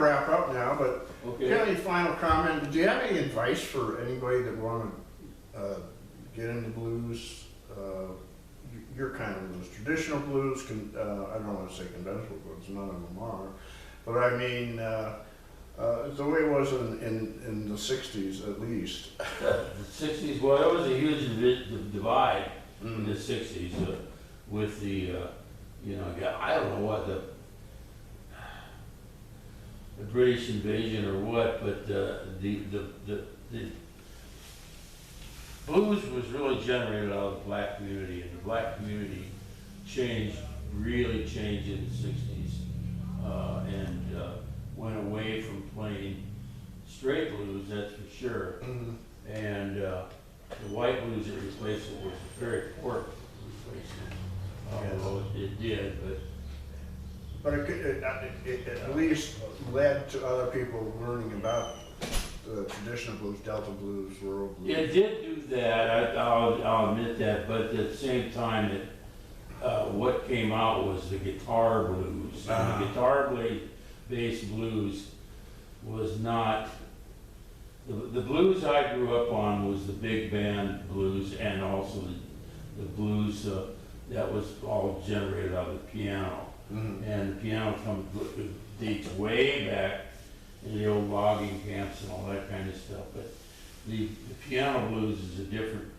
wrap up now, but do you have Okay. any final comment? Do you have any advice for anybody that want to get into blues? Your kind of blues, traditional blues, I don't want to say conventional blues, none of them are. But I mean, the way it was in the 60s at least. The 60s, well, there was a huge divide in the 60s with the, you know, I don't know what the British invasion or what, but the blues was really generated out of the black community, and the black community really changed in the 60s, and went away from playing straight blues, that's for sure. And the white blues that replaced it was a very poor replacement, although it did, But it at least led to other people learning about the traditional blues, Delta blues, rural blues. it did do that, I'll admit that, but at the same time, what came out was the guitar blues. And the guitar-based blues was not, the blues I grew up on was the big band blues, and also the blues that was all generated out of the piano. And the piano dates way back in the old logging camps and all that kind of stuff. But the piano blues is a different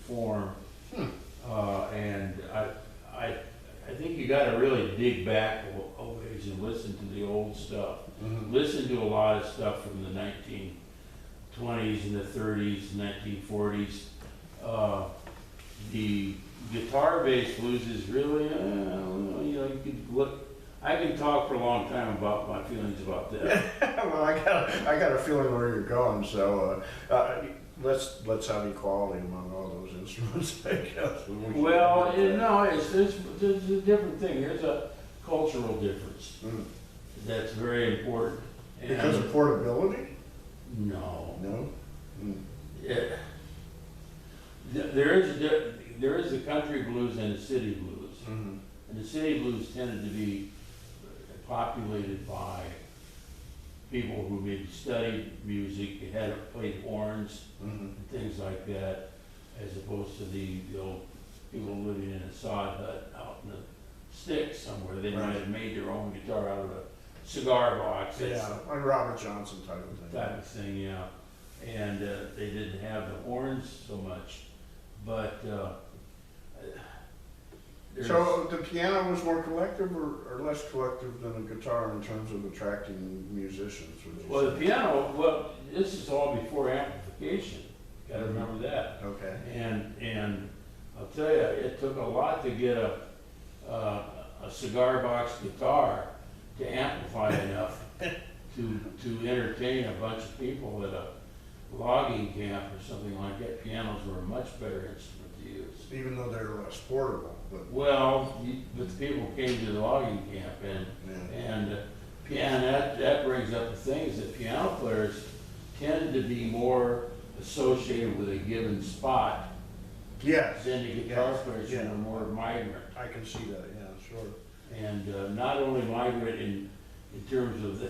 form, and I think you got to really dig back a ways and listen to the old stuff. Listen to a lot of stuff from the 1920s and the 30s, 1940s. The guitar-based blues is really, I don't know, you know, you could look. I can talk for a long time about my feelings about that. Well, I got a feeling where you're going, so let's have equality among all those instruments, I guess. Well, there's a different thing. There's a cultural difference that's very important. And Because of portability? no, No? it, there is the country blues and the city blues, and the city blues tended to be populated by people who maybe studied music, had played horns and things like that, as opposed to the old people living in a sod hut out in the sticks somewhere. They might have made their own guitar out of a cigar box. Yeah, like Robert Johnson type of thing. Yeah. And they didn't have the horns so much, but So the piano was more collective or less collective than the guitar in terms of attracting musicians? Would you well, say? the piano, well, this is all before amplification. Got to remember that. Okay. And I'll tell you, it took a lot to get a cigar box guitar to amplify enough to entertain a bunch of people at a logging camp or something like that. Pianos were a much better instrument to use. Even though they're less portable, but Well, but the people came to the logging camp, and that brings up the things that piano players tend to be more associated with a given spot yes, than the guitar yes, players yeah. who are more migrant. I can see that. Yeah, sure. And not only migrant in terms of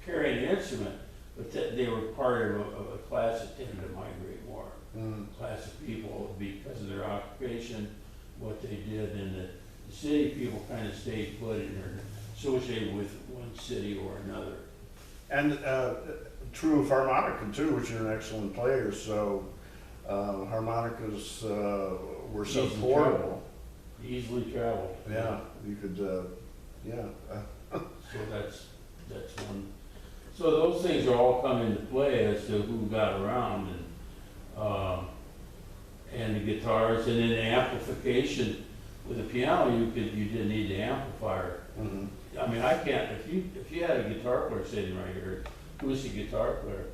carrying the instrument, but that they were part of a class that tended to migrate more. Class of people because of their occupation, what they did, and the city people kind of stayed put and are associated with one city or another. And true of harmonica too, which you're an excellent player. So harmonicas were so portable. Easily traveled. Yeah, you could. So that's one. So those things are all come into play as to who got around, and the guitars, and then the amplification. With the piano, you didn't need the amplifier. I mean, I can't. If you had a guitar player sitting right here, acoustic guitar player,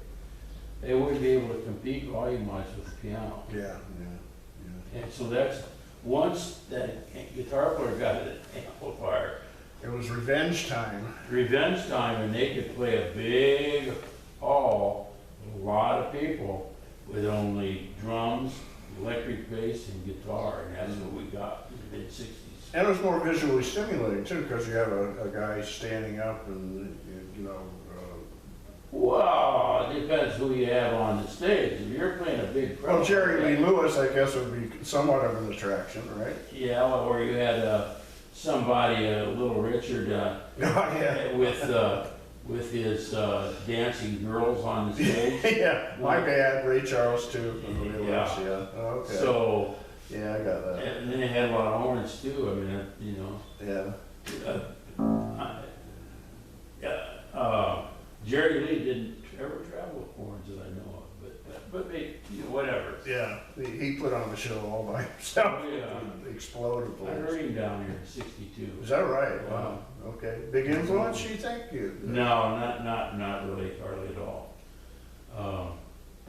they wouldn't be able to compete volume-wise with the piano. Yeah. And so that's once that guitar player got an amplifier. It was revenge time. Revenge time, and they could play a big hall with a lot of people with only drums, electric bass, and guitar, and that's what we got in the mid-60s. And it was more visually stimulating too, because you have a guy standing up and, you know, Well, it depends who you have on the stage. If you're playing a big crowd. well, Jerry Lee Lewis, I guess, would be somewhat of an attraction, right? Yeah, or you had somebody, Little Richard, Oh, yeah. with his dancing girls on the stage. Yeah, my dad, Ray Charles too, from the Lewis, Yeah. yeah. Oh, okay. So, Yeah, I got that. and then they had a lot of horns too. I mean, you know. Yeah. Jerry Lee didn't ever travel with horns that I know of, but maybe, you know, whatever. Yeah, he put on the show all by himself. Yeah. He exploded. I heard him down here in '62. Is that right? Wow. Okay. Big influence, you think? No, not really, hardly at all.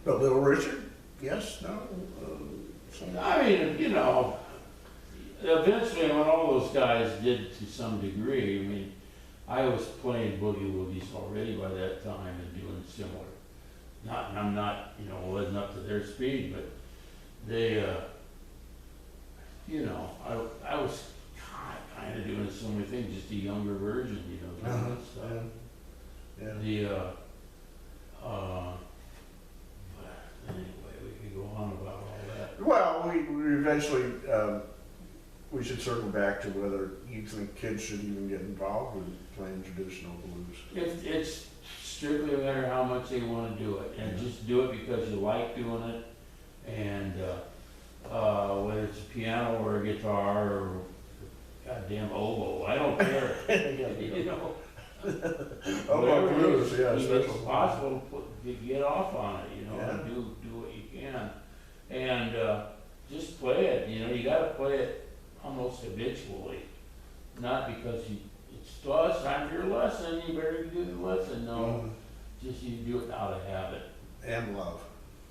But Little Richard? Yes? No? I mean, you know, eventually when all those guys did to some degree, I mean, I was playing boogie woogies already by that time and doing similar. I'm not, you know, wasn't up to their speed, but they, you know, I was kind of doing similar things, just a younger version, you know, doing that stuff. Yeah. But anyway, we could go on about all that. Well, we eventually, we should circle back to whether you think kids should even get involved with playing traditional blues. It's strictly a matter of how much they want to do it, and just do it because you like doing it, and whether it's a piano or a guitar or goddamn oboe, I don't care. You know, Oh, whatever blues, it is, yeah, it's special. possible to get off on it, you know, Yeah. and do what you can, and just play it. You know, you got to play it almost habitually, not because it's time for your lesson. You better do the lesson. No, just you do it out of habit. And love.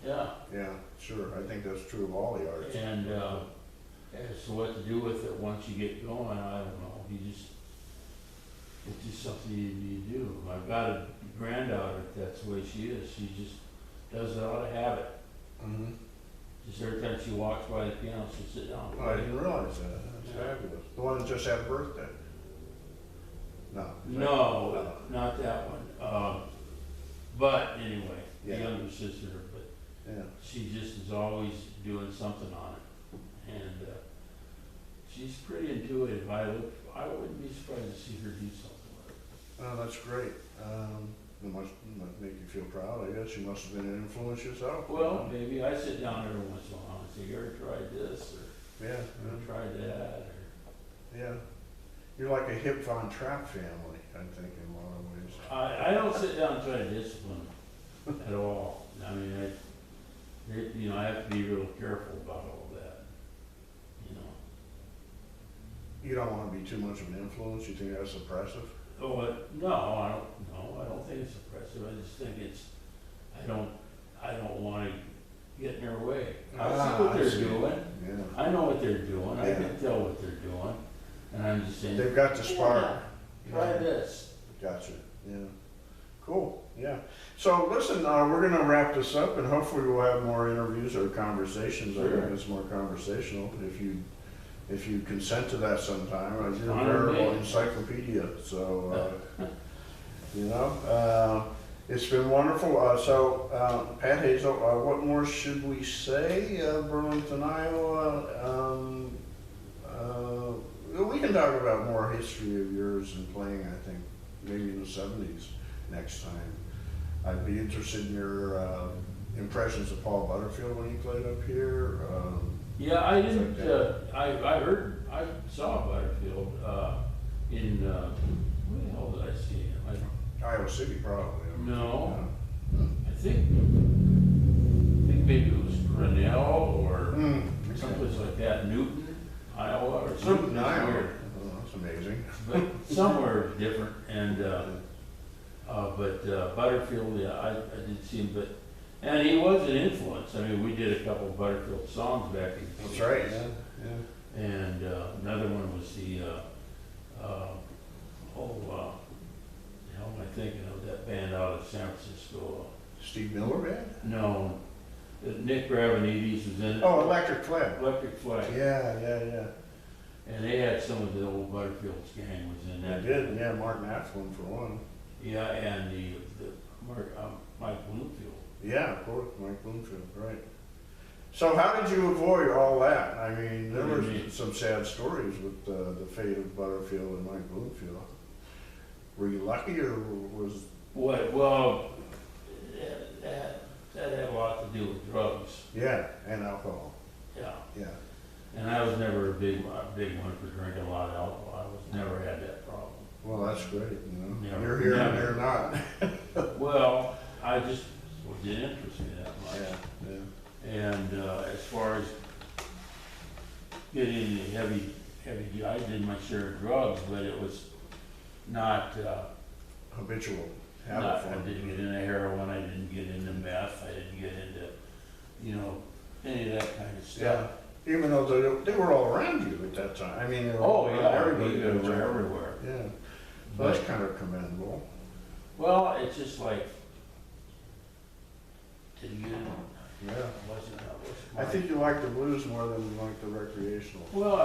Yeah. Yeah, sure. I think that's true of all the arts. And as to what to do with it once you get going, I don't know. It's just something you do. I've got a granddaughter, that's the way she is. She just does it out of habit. Mm-hmm. Just every time she walks by the piano, she'll sit down. Oh, I didn't realize that. That's fabulous. The one that just had a birthday? No. No, not that one. But anyway, the Yeah. younger sister, but Yeah. she just is always doing something on it. And she's pretty intuitive. I wouldn't be surprised to see her do something with it. Oh, that's great. It must make you feel proud, I guess. You must have been an influence yourself. Well, maybe I sit down every once in a while and say, you ever tried this, or Yeah, you ever tried that, or... yeah. You're like a hip Von Trapp family, I think, in a lot of ways. I don't sit down and try to discipline at all. I mean, you know, I have to be real careful about all that, you know. You don't want to be too much of an influence? You think that's oppressive? Oh, no, I don't think it's oppressive. I just think I don't want to get in their way. I see what they're doing. Yeah. I know what they're doing. I Yeah. can tell what they're doing. And I'm just saying, They've got the spark. try this. Gotcha, yeah. Cool, yeah. So listen, we're gonna wrap this up and hopefully we'll have more interviews or conversations. I Sure. think it's more conversational, if you consent to that sometime. You're a Fine with veritable me. encyclopedia, so, you know, it's been wonderful. So, Pat Hazell, what more should we say? Burlington, Iowa, we can talk about more history of yours and playing, I think, maybe in the 70s next time. I'd be interested in your impressions of Paul Butterfield when he played up here. Yeah, I didn't, I saw Butterfield in, where the hell did I see him? Iowa City, probably. No. I think maybe it was Grinnell or someplace like that, Newton, Iowa, or something. Newton, Iowa. Weird. Oh, that's amazing. But somewhere different, and, but Butterfield, yeah, I did see him, and he was an influence. I mean, we did a couple of Butterfield songs back in the That's right, 60s. yeah. And another one was the the hell am I thinking of, that band out of San Francisco? Steve Miller Band? No, Nick Gravenides was in it. Oh, Electric Flag. Electric Flag. Yeah. And they had some of the old Butterfield's gang was in They that. did, yeah, Mark Naflin for one. Yeah, and Mike Bloomfield. Yeah, of course, Mike Bloomfield, right. So how did you avoid all that? I mean, there What do were you mean? some sad stories with the fate of Butterfield and Mike Bloomfield. Were you lucky or was, Well, that had a lot to do with drugs, yeah, and alcohol, yeah. yeah. And I was never a big one for drinking a lot of alcohol. I was never had that problem. Well, that's great, you know. Never- You're here and never. they're not. Well, I just didn't interest me that much. Yeah, yeah. And as far as getting the heavy, I did my share of drugs, but it was not, Habitual I habit form. didn't get into heroin, I didn't get into meth, I didn't get into, any of that kind of Yeah, stuff. even though they were all around you at that time. I mean, they were all Oh, around yeah, everybody. they was were around. everywhere. Yeah, so But, that's kind of commendable. well, it's just like, didn't get in, Yeah. wasn't I think you like the blues more than you like the recreational. Well,